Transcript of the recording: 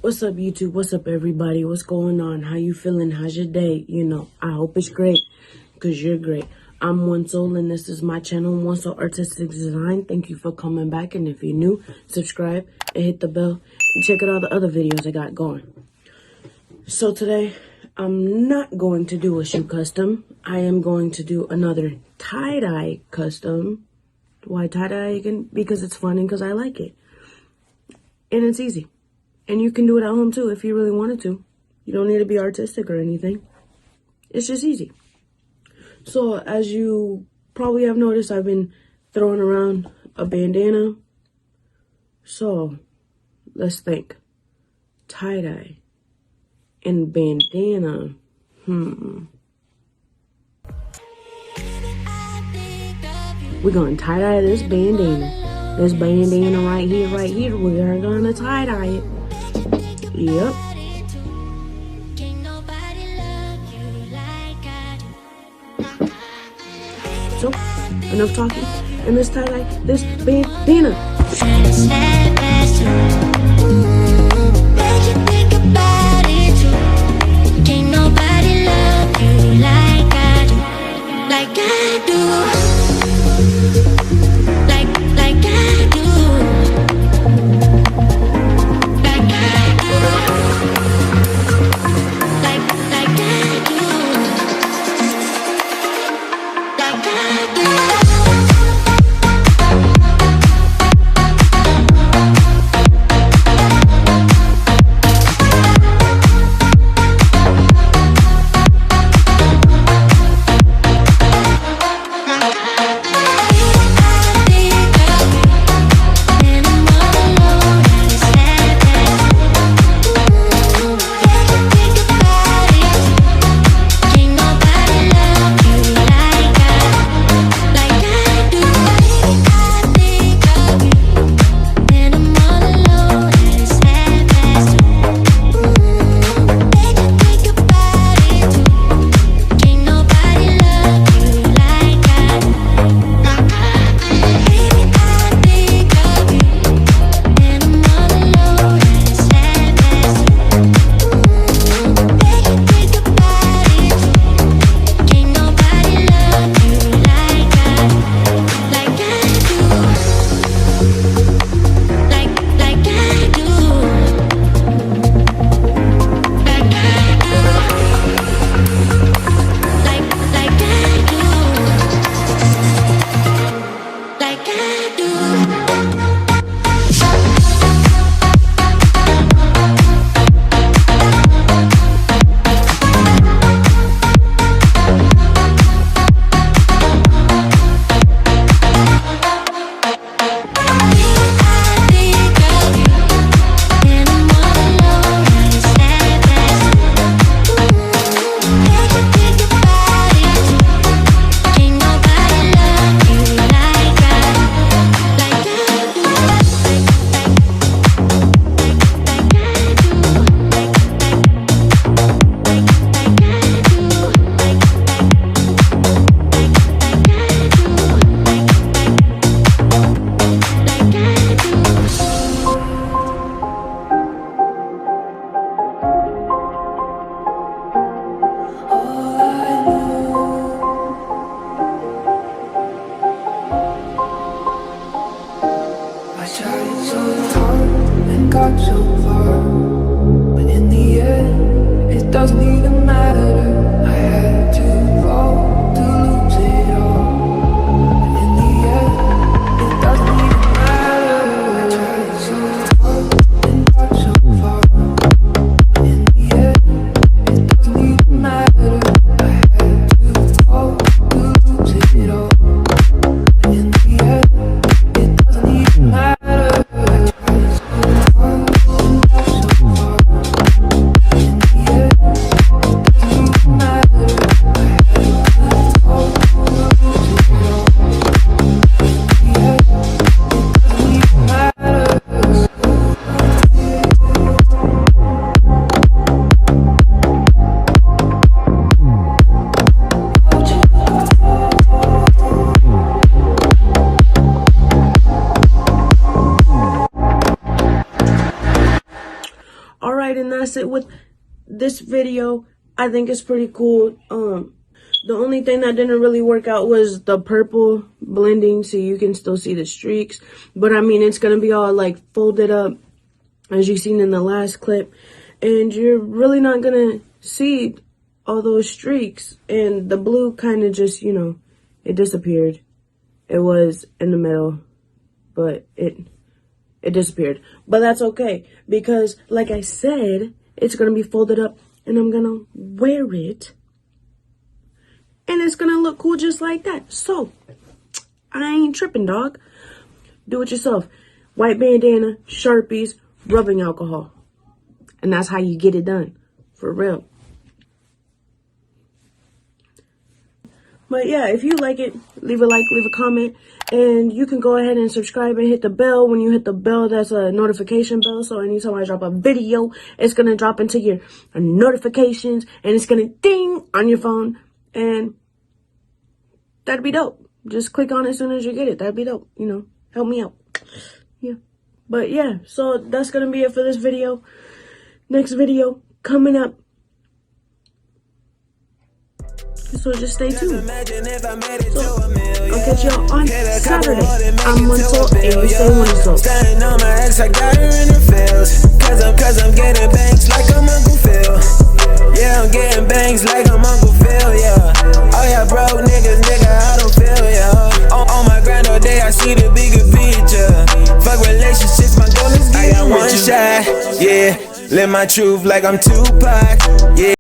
What's up, YouTube? What's up, everybody? What's going on? How you feeling? How's your day? You know, I hope it's great, because you're great. I'm One Soul, and this is my channel, One Soul Artistic Design. Thank you for coming back, and if you're new, subscribe and hit the bell, and check out all the other videos I got going. So today, I'm not going to do a shoe custom. I am going to do another tie-dye custom. Why tie-dye? Because it's fun and because I like it. And it's easy. And you can do it at home too if you really wanted to. You don't need to be artistic or anything. It's just easy. So as you probably have noticed, I've been throwing around a bandana. So let's think. Tie-dye and bandana. We're going to tie-dye this bandana. This bandana right here. We're going to tie-dye it. Yep. So, enough talking, and let's tie-dye this bandana. Got so far, but in the end, it doesn't even matter. I had to fall to lose it all, but in the end, it doesn't even matter. I tried so hard and got so far, but in the end, it doesn't even matter. I had to fall to lose it all, but in the end, it doesn't even matter. Oh, I sit with this video. I think it's pretty cool. The only thing that didn't really work out was the purple blending, so you can still see the streaks. But I mean, it's gonna be all like folded up, as you seen in the last clip, and you're really not gonna see all those streaks. And the blue kind of just, you know, it disappeared. It was in the middle, but it disappeared. But that's okay, because like I said, it's gonna be folded up, and I'm gonna wear it. And it's gonna look cool just like that. So, I ain't tripping, dog. Do it yourself. White bandana, Sharpies, rubbing alcohol. And that's how you get it done. For real. But yeah, if you like it, leave a like, leave a comment. And you can go ahead and subscribe and hit the bell. When you hit the bell, that's a notification bell. So anytime I drop a video, it's gonna drop into your notifications. And it's gonna ding on your phone. And that'd be dope. Just click on it as soon as you get it. That'd be dope. You know, help me out. Yeah. But yeah, so that's going to be it for this video. Next video coming up. So just stay tuned. So, I'll catch y'all on Saturday. I'm one soul and you stay one soul. Standing on my ex, I got her in the fields. Cause I'm getting banks like I'm Uncle Phil. Yeah, I'm getting banks like I'm Uncle Phil, yeah. Oh yeah, broke niggas, nigga, I don't feel, yeah. On my grand all day, I see the bigger picture. Fuck relationships, my goal is getting I got one shot, yeah. Live my truth like I'm Tupac, yeah.